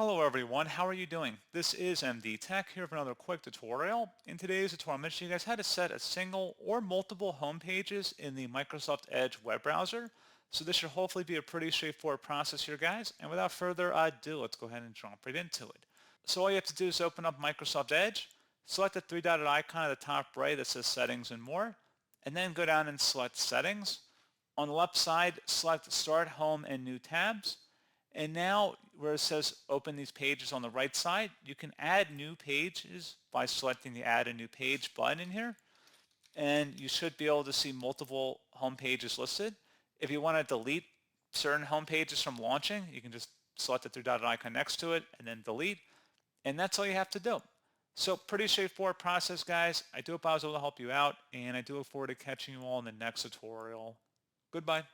Hello everyone, how are you doing? This is MD Tech here for another quick tutorial. In today's tutorial, I'm going to show you guys how to set a single or multiple home pages in the Microsoft Edge web browser. So this should hopefully be a pretty straightforward process here, guys. And without further ado, let's go ahead and jump right into it. So all you have to do is open up Microsoft Edge, select the three-dotted icon at the top right that says Settings and More, and then go down and select Settings. On the left side, select Start, Home, and New Tabs. And now where it says open these pages on the right side, you can add new pages by selecting the add a new page button in here. And you should be able to see multiple home pages listed. If you want to delete certain home pages from launching, you can just select the three-dotted icon next to it and then delete. And that's all you have to do. So pretty straightforward process, guys. I do hope I was able to help you out, and I do look forward to catching you all in the next tutorial. Goodbye.